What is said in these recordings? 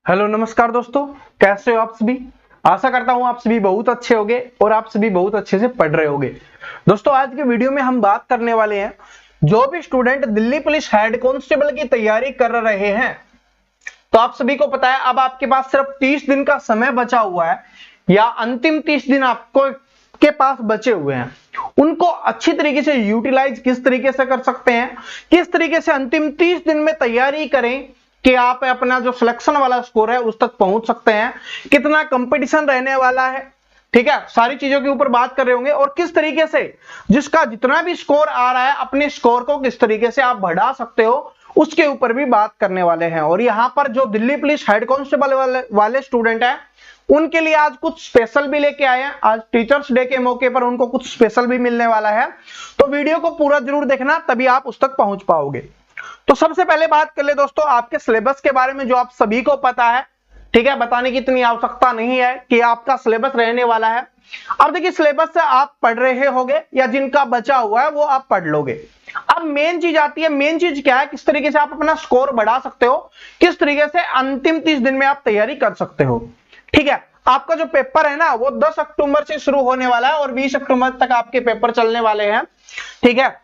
Hello नमस्कार दोस्तों, कैसे हो आप सभी। आशा करता हूं आप सभी बहुत अच्छे होंगे और आप सभी बहुत अच्छे से पढ़ रहे होंगे। दोस्तों आज के वीडियो में हम बात करने वाले हैं, जो भी student Delhi police head constable की तैयारी कर रहे हैं, तो आप सभी को पता है अब आपके पास सिर्फ 30 दिन का समय बचा हुआ है, या अंतिम 30 दिन आपको के पास बचे हुए हैं। उनको अच्छी तरीके से यूटिलाइज किस तरीके से कर सकते हैं, किस तरीके से अंतिम 30 दिन में तैयारी करें कि आप अपना जो सिलेक्शन वाला स्कोर है उस तक पहुंच सकते हैं, कितना कंपटीशन रहने वाला है, ठीक है, सारी चीजों के ऊपर बात कर रहे होंगे। और किस तरीके से जिसका जितना भी स्कोर आ रहा है अपने स्कोर को किस तरीके से आप बढ़ा सकते हो उसके ऊपर भी बात करने वाले हैं। और यहां पर जो दिल्ली पुलिस हेड कांस्टेबल वाले स्टूडेंट हैं उनके लिए आज कुछ स्पेशल भी लेके आए हैं। आज टीचर्स डे के मौके पर उनको कुछ स्पेशल भी मिलने वाला है, तो वीडियो को पूरा जरूर देखना, तभी आप उस तक पहुंच पाओगे। तो सबसे पहले बात कर ले दोस्तों आपके सिलेबस के बारे में, जो आप सभी को पता है, ठीक है, बताने की इतनी आवश्यकता नहीं है कि आपका सिलेबस रहने वाला है। अब देखिए सिलेबस से आप पढ़ रहे होगे या जिनका बचा हुआ है वो आप पढ़ लोगे। अब मेन चीज आती है, मेन चीज क्या है, किस तरीके से आप अपना स्कोर बढ़ा सकते हो, किस तरीके से अंतिम 30 दिन में आप तैयारी कर सकते हो। ठीक है, आपका जो पेपर है ना वो 10 अक्टूबर से शुरू होने वाला है और 20 अक्टूबर तक आपके पेपर चलने वाले हैं। ठीक है,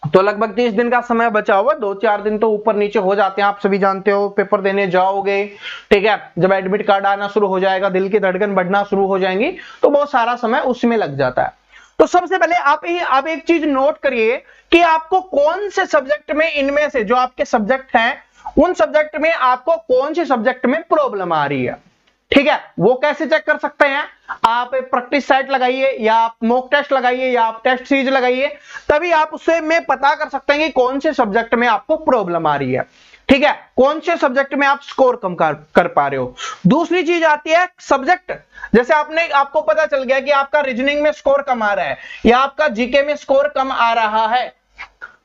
तो लगभग 30 दिन का समय बचा हुआ, 2-4 दिन तो ऊपर नीचे हो जाते हैं, आप सभी जानते हो। पेपर देने जाओगे, ठीक है, जब एडमिट कार्ड आना शुरू हो जाएगा, दिल की धड़कन बढ़ना शुरू हो जाएंगी, तो बहुत सारा समय उसमें लग जाता है। तो सबसे पहले आप एक चीज नोट करिए कि आपको कौन से सब्जेक्ट में, इनमें से जो आपके सब्जेक्ट हैं उन सब्जेक्ट में आपको कौन से सब्जेक्ट में प्रॉब्लम आ रही है। ठीक है, वो कैसे चेक कर सकते हैं, आप प्रैक्टिस सेट लगाइए या आप मॉक टेस्ट लगाइए या आप टेस्ट सीरीज लगाइए, तभी आप उससे में पता कर सकते हैं कि कौन से सब्जेक्ट में आपको प्रॉब्लम आ रही है। ठीक है, कौन से सब्जेक्ट में आप स्कोर कम कर पा रहे हो। दूसरी चीज आती है सब्जेक्ट, जैसे आपको पता चल गया कि आपका रीजनिंग में स्कोर कम आ रहा है या आपका जीके में स्कोर कम आ रहा है,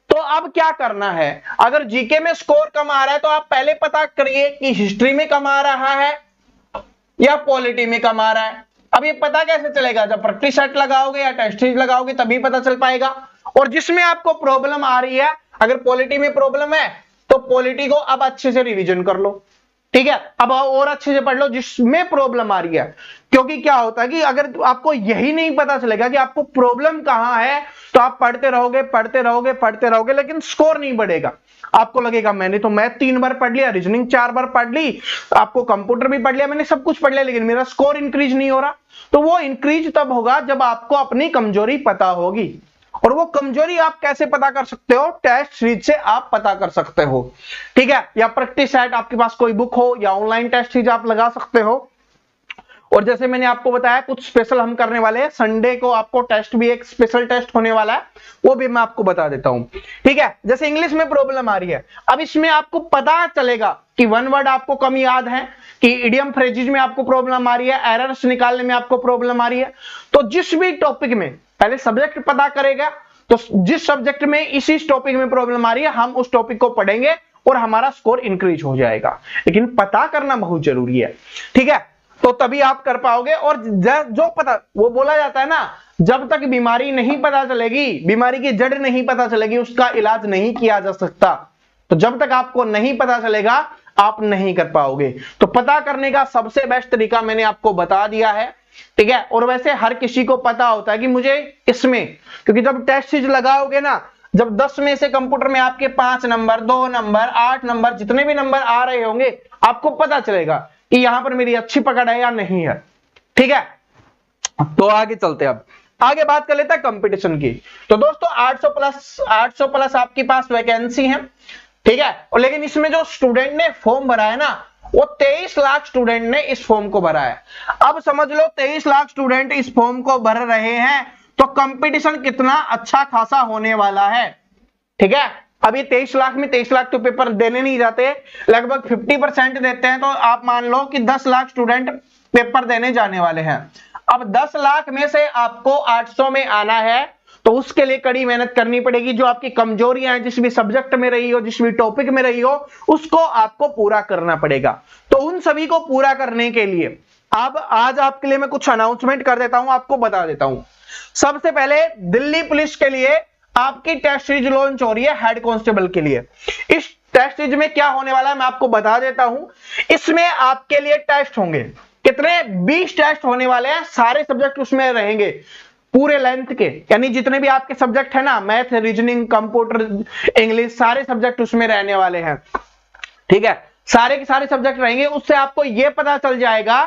तो अब क्या करना है। अगर जीके में स्कोर कम आ रहा है तो आप पहले पता करिए कि हिस्ट्री में कम आ रहा है या पॉलिटी में कम आ रहा है। अब ये पता कैसे चलेगा, जब प्रैक्टिस सेट लगाओगे या टेस्ट सीरीज लगाओगे तभी पता चल पाएगा। और जिसमें आपको प्रॉब्लम आ रही है, अगर पॉलिटी में प्रॉब्लम है तो पॉलिटी को अब अच्छे से रिवीजन कर लो। ठीक है, अब और अच्छे से पढ़ लो जिसमें प्रॉब्लम आ रही है, क्योंकि क्या होता है कि अगर आपको यही नहीं पता चलेगा कि आपको प्रॉब्लम कहां है, तो आप पढ़ते रहोगे लेकिन स्कोर नहीं बढ़ेगा। आपको लगेगा मैंने तो मैथ 3 बार पढ़ लिया, रीजनिंग 4 बार पढ़ ली, आपको कंप्यूटर भी पढ़ लिया, मैंने सब कुछ पढ़ लिया, लेकिन मेरा स्कोर इंक्रीज नहीं हो रहा। तो वो इंक्रीज तब होगा जब आपको अपनी कमजोरी पता होगी। और वो कमजोरी आप कैसे पता कर सकते हो, टेस्ट सीरीज से आप पता कर सकते हो। ठीक है, या प्रैक्टिस सेट आपके पास कोई बुक हो या ऑनलाइन टेस्ट सीरीज आप लगा सकते हो। और जैसे मैंने आपको बताया कुछ स्पेशल हम करने वाले हैं, संडे को आपको टेस्ट भी, एक स्पेशल टेस्ट होने वाला है, वो भी मैं आपको बता देता हूं। ठीक है, जैसे इंग्लिश में प्रॉब्लम आ रही है, अब इसमें आपको पता चलेगा कि वन वर्ड आपको कम याद है, कि इडियम फ्रेजेस में आपको प्रॉब्लम आ रही है, एरर्स निकालने में आपको प्रॉब्लम आ रही है। तो जिस भी टॉपिक में पहले सब्जेक्ट पता करेगा, तो जिस सब्जेक्ट में इसी टॉपिक में प्रॉब्लम आ रही है हम उस टॉपिक को पढ़ेंगे और हमारा स्कोर इंक्रीज हो जाएगा। लेकिन पता करना बहुत जरूरी है। ठीक है, तो तभी आप कर पाओगे। और जो पता, वो बोला जाता है ना, जब तक बीमारी नहीं पता चलेगी, बीमारी की जड़ नहीं पता चलेगी, उसका इलाज नहीं किया जा सकता। तो जब तक आपको नहीं पता चलेगा आप नहीं कर पाओगे। तो पता करने का सबसे बेस्ट तरीका मैंने आपको बता दिया है। ठीक है, और वैसे हर किसी को पता होता है कि मुझे इसमें, क्योंकि जब टेस्ट सीरीज लगाओगे ना, जब 10 में से कंप्यूटर में आपके 5 नंबर, 2 नंबर, 8 नंबर, जितने भी नंबर आ रहे होंगे, आपको पता चलेगा कि यहां पर मेरी अच्छी पकड़ है या नहीं है। ठीक है, तो आगे चलते हैं। अब आगे बात कर लेते हैं कंपटीशन की। तो दोस्तों 800 प्लस आपके पास वैकेंसी है। ठीक है, और लेकिन इसमें जो स्टूडेंट ने फॉर्म भरा है ना, वो 23 लाख स्टूडेंट ने इस फॉर्म को भरा है। अब समझ लो 23 लाख स्टूडेंट इस फॉर्म को भर रहे हैं, तो कंपटीशन कितना अच्छा खासा होने वाला है। ठीक है, अब ये 23 लाख में 23 लाख तो पेपर देने नहीं जाते, लगभग 50% देते हैं, तो आप मान लो कि 10 लाख स्टूडेंट पेपर देने जाने वाले हैं। अब 10 लाख में से आपको 800 में आना है, तो उसके लिए कड़ी मेहनत करनी पड़ेगी। जो आपकी कमजोरियां हैं, जिस भी सब्जेक्ट में रही हो, जिस भी टॉपिक में रही हो, उसको आपको पूरा करना पड़ेगा। तो उन सभी को पूरा करने के लिए अब आज आपके लिए मैं कुछ अनाउंसमेंट कर देता हूं, आपको बता देता हूं। सबसे पहले दिल्ली पुलिस के लिए आपकी टेस्ट सीरीज लॉन्च हो रही है हेड कांस्टेबल के लिए। इस टेस्ट सीरीज में क्या होने वाला है मैं आपको बता देता हूं। इसमें आपके लिए टेस्ट होंगे कितने, 20 टेस्ट होने वाले हैं, सारे सब्जेक्ट उसमें रहेंगे पूरे लेंथ के, यानी जितने भी आपके सब्जेक्ट है ना, मैथ, रीजनिंग, कंप्यूटर, इंग्लिश, सारे सब्जेक्ट उसमें रहने वाले हैं। ठीक है, सारे के सारे सब्जेक्ट रहेंगे। उससे आपको यह पता चल जाएगा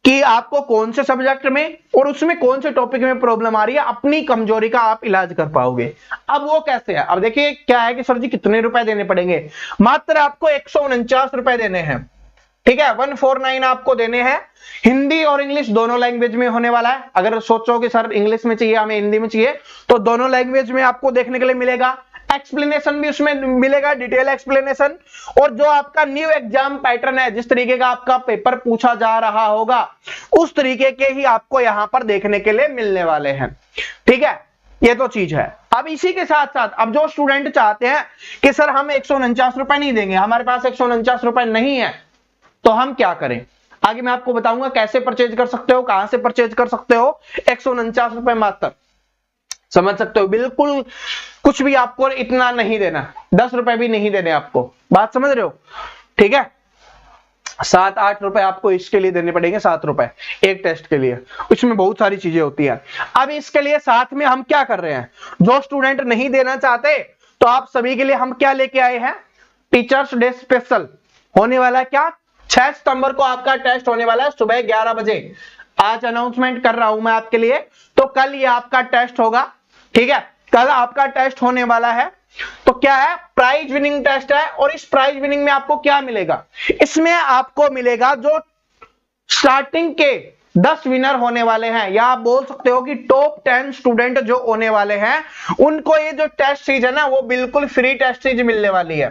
कि आपको कौन से सब्जेक्ट में और उसमें कौन से टॉपिक में प्रॉब्लम आ रही है, अपनी कमजोरी का आप इलाज कर पाओगे। अब वो कैसे है, अब देखिए क्या है कि सर जी कितने रुपए देने पड़ेंगे, मात्र आपको 149 रुपए देने हैं। ठीक है, 149 आपको देने हैं। हिंदी और इंग्लिश दोनों लैंग्वेज में होने वाला है। अगर सोचो कि सर इंग्लिश में चाहिए हमें, हिंदी में चाहिए, तो दोनों लैंग्वेज में आपको देखने के लिए मिलेगा। एक्सप्लेनेशन भी उसमें मिलेगा, डिटेल एक्सप्लेनेशन। और जो आपका न्यू एग्जाम पैटर्न है, जिस तरीके का आपका पेपर पूछा जा रहा होगा, उस तरीके के ही आपको यहां पर देखने के लिए मिलने वाले हैं। ठीक है, ये तो चीज है। अब इसी के साथ साथ अब जो स्टूडेंट चाहते हैं कि सर हम 149 रुपए नहीं देंगे, हमारे पास 149 रुपए नहीं है, तो हम क्या करें, आगे मैं आपको बताऊंगा कैसे परचेज कर सकते हो, कहां से परचेज कर सकते हो। 149 रुपए मात्र, समझ सकते हो, बिल्कुल कुछ भी आपको इतना नहीं देना, 10 रुपए भी नहीं देने आपको, बात समझ रहे हो। ठीक है, 7-8 रुपए आपको इसके लिए देने पड़ेंगे, 7 रुपए एक टेस्ट के लिए, इसमें बहुत सारी चीजें होती है। अब इसके लिए साथ में हम क्या कर रहे हैं, जो स्टूडेंट नहीं देना चाहते तो आप सभी के लिए हम क्या लेके आए हैं, टीचर्स डे स्पेशल होने वाला है। क्या, 6 सितंबर को आपका टेस्ट होने वाला है सुबह 11 बजे। आज अनाउंसमेंट कर रहा हूं मैं आपके लिए, तो कल ये आपका टेस्ट होगा। ठीक है, कल आपका टेस्ट होने वाला है। तो क्या है, प्राइज विनिंग टेस्ट है। और इस प्राइज विनिंग में आपको क्या मिलेगा, इसमें आपको मिलेगा जो स्टार्टिंग के 10 विनर होने वाले हैं, या आप बोल सकते हो कि टॉप 10 स्टूडेंट जो होने वाले हैं, उनको ये जो टेस्ट सीरीज है ना, वो बिल्कुल फ्री टेस्ट सीरीज मिलने वाली है।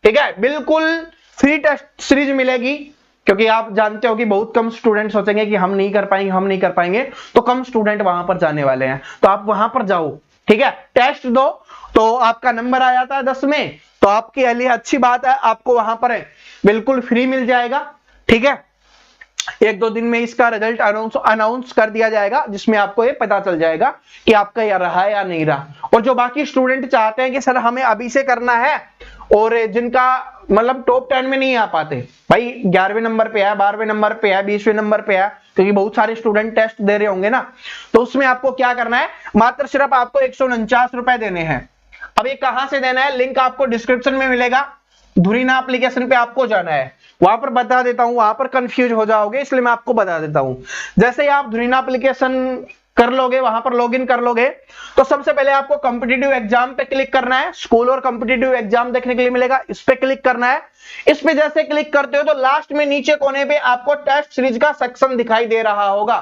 ठीक है, बिल्कुल फ्री टेस्ट सीरीज मिलेगी, क्योंकि आप जानते हो कि बहुत कम स्टूडेंट सोचेंगे कि हम नहीं कर पाएंगे, हम नहीं कर पाएंगे, तो कम स्टूडेंट वहां पर जाने वाले हैं, तो आप वहां पर जाओ। ठीक है, टेस्ट दो, तो आपका नंबर आ जाता है 10 में, तो आपके लिए अच्छी बात है, आपको वहां पर बिल्कुल फ्री मिल जाएगा। ठीक है, 1-2 दिन में इसका रिजल्ट अनाउंस कर दिया जाएगा, जिसमें आपको ये पता चल जाएगा कि आपका यह रहा या नहीं रहा। और जो बाकी स्टूडेंट चाहते हैं कि सर हमें अभी से करना है, और जिनका मतलब टॉप 10 में नहीं आ पाते, भाई 11वें नंबर पे है, 12वें नंबर पे है, 20वें नंबर पे है, क्योंकि बहुत सारे स्टूडेंट टेस्ट दे रहे होंगे ना, तो उसमें आपको क्या करना है, मात्र सिर्फ आपको 149 रुपए देने हैं। अब ये कहां से देना है, लिंक आपको डिस्क्रिप्शन में मिलेगा, धुरीना एप्लीकेशन पे आपको जाना है, वहां पर बता देता हूं, वहां पर कंफ्यूज हो जाओगे, इसलिए मैं आपको बता देता हूं। जैसे ही आप धुरीना एप्लीकेशन कर लोगे, वहां पर लॉगिन कर लोगे, तो सबसे पहले आपको कॉम्पिटिटिव एग्जाम पे क्लिक करना है। स्कूल और कॉम्पिटिटिव एग्जाम देखने के लिए मिलेगा, इस पे क्लिक करना है। इस पे जैसे क्लिक करते हो तो लास्ट में नीचे कोने पे आपको टेस्ट सीरीज का सेक्शन दिखाई दे रहा होगा।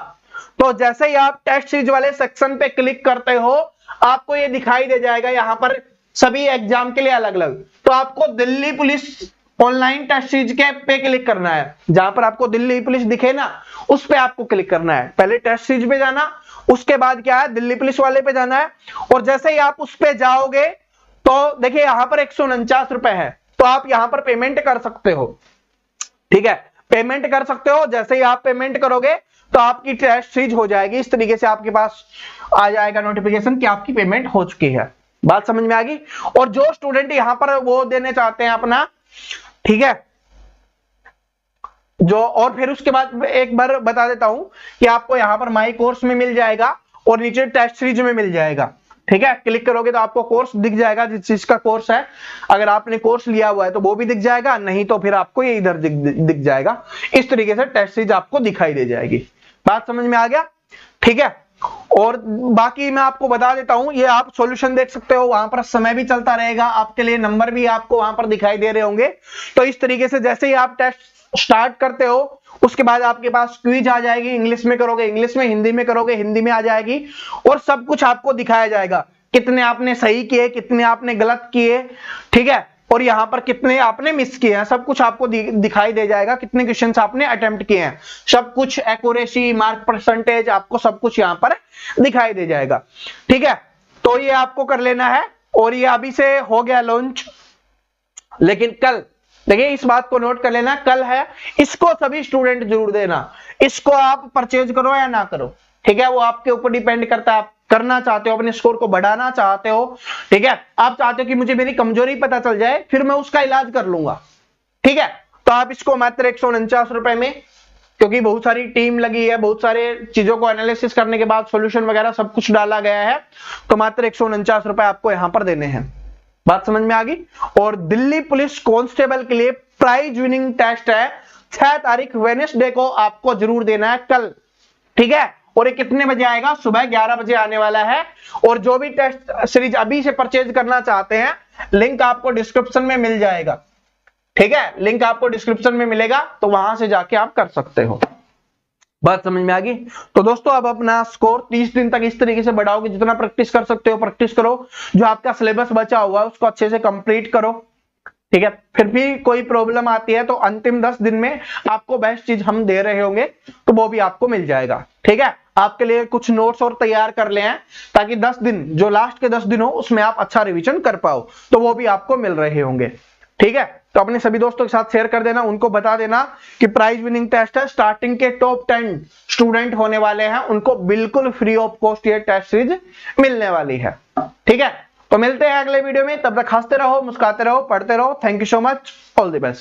तो जैसे ही आप टेस्ट सीरीज वाले सेक्शन पे क्लिक करते हो, आपको ये दिखाई दे जाएगा यहाँ पर सभी एग्जाम के लिए अलग अलग। तो आपको Delhi police online test series के पे क्लिक करना है, जहां पर आपको दिल्ली पुलिस दिखे ना, उस पे आपको क्लिक करना है। पहले टेस्ट सीरीज पे जाना, उसके बाद क्या है, दिल्ली पुलिस वाले पे जाना है। और जैसे ही आप उस पे जाओगे तो देखिए यहां पर 149 रुपए है, तो आप यहां पर पेमेंट कर सकते हो। ठीक है, पेमेंट कर सकते हो। जैसे ही आप पेमेंट करोगे तो आपकी टेस्ट सीरीज हो जाएगी, इस तरीके से आपके पास आ जाएगा नोटिफिकेशन कि आपकी पेमेंट हो चुकी है। बात समझ में आ गई। और जो स्टूडेंट यहां पर वो देने चाहते हैं अपना, ठीक है, जो, और फिर उसके बाद एक बार बता देता हूं कि आपको यहां पर माई कोर्स में मिल जाएगा और नीचे टेस्ट सीरीज में मिल जाएगा। ठीक है, क्लिक करोगे तो आपको कोर्स दिख जाएगा, जिस चीज का कोर्स है। अगर आपने कोर्स लिया हुआ है तो वो भी दिख जाएगा, नहीं तो फिर आपको ये इधर दिख जाएगा। इस तरीके से टेस्ट सीरीज आपको दिखाई दे जाएगी। बात समझ में आ गया। ठीक है, और बाकी मैं आपको बता देता हूं, ये आप सॉल्यूशन देख सकते हो, वहां पर समय भी चलता रहेगा आपके लिए, नंबर भी आपको वहां पर दिखाई दे रहे होंगे। तो इस तरीके से जैसे ही आप टेस्ट स्टार्ट करते हो, उसके बाद आपके पास क्विज आ जाएगी, इंग्लिश में करोगे इंग्लिश में, हिंदी में करोगे हिंदी में आ जाएगी, और सब कुछ आपको दिखाया जाएगा, कितने आपने सही किए, कितने आपने गलत किए। ठीक है, और यहां पर कितने आपने मिस किए हैं, सब कुछ आपको दिखाई दे जाएगा, कितने क्वेश्चंस आपने अटेम्प्ट किए हैं, सब कुछ, एक्यूरेसी, मार्क परसेंटेज, आपको सब कुछ यहां पर दिखाई दे जाएगा। ठीक है, तो ये आपको कर लेना है। और ये अभी से हो गया लॉन्च, लेकिन कल देखिए, इस बात को नोट कर लेना, कल है, इसको सभी स्टूडेंट जरूर देना। इसको आप परचेज करो या ना करो, ठीक है, वो आपके ऊपर डिपेंड करता है, आप करना चाहते हो, अपने स्कोर को बढ़ाना चाहते हो, ठीक है, आप चाहते हो कि मुझे मेरी कमजोरी पता चल जाए, फिर मैं उसका इलाज कर लूंगा, ठीक है, तो आप इसको मात्र 149 रुपए में, क्योंकि बहुत सारी टीम लगी है, बहुत सारे चीजों को एनालिसिस करने के बाद सॉल्यूशन वगैरह सब कुछ डाला गया है, तो मात्र 149 रुपए आपको यहां पर देने हैं। बात समझ में आ गई। और दिल्ली पुलिस कांस्टेबल के लिए प्राइज विनिंग टेस्ट है, 6 तारीख वेडनेसडे को आपको जरूर देना है, कल, ठीक है। और ये कितने बजे आएगा? सुबह 11 बजे आने वाला है। और जो भी टेस्ट सीरीज अभी से परचेज करना चाहते हैं, लिंक आपको डिस्क्रिप्शन में मिल जाएगा, ठीक है, लिंक आपको डिस्क्रिप्शन में मिलेगा, तो वहां से जाके आप कर सकते हो। बात समझ में आ गई। तो दोस्तों अब अपना स्कोर 30 दिन तक इस तरीके से बढ़ाओगे, जितना प्रैक्टिस कर सकते हो प्रैक्टिस करो, जो आपका सिलेबस बचा हुआ है उसको अच्छे से कंप्लीट करो, ठीक है। फिर भी कोई प्रॉब्लम आती है तो अंतिम 10 दिन में आपको बेस्ट चीज हम दे रहे होंगे, तो वो भी आपको मिल जाएगा, ठीक है। आपके लिए कुछ नोट्स और तैयार कर ले हैं, ताकि 10 दिन, जो लास्ट के 10 दिन हो, उसमें आप अच्छा रिवीजन कर पाओ, तो वो भी आपको मिल रहे होंगे, ठीक है। तो अपने सभी दोस्तों के साथ शेयर कर देना, उनको बता देना कि प्राइज विनिंग टेस्ट है, स्टार्टिंग के टॉप 10 स्टूडेंट होने वाले हैं, उनको बिल्कुल फ्री ऑफ कॉस्ट ये टेस्ट सीरीज मिलने वाली है, ठीक है। तो मिलते हैं अगले वीडियो में, तब तक हंसते रहो, मुस्कुराते रहो, पढ़ते रहो। Thank you so much, all the best.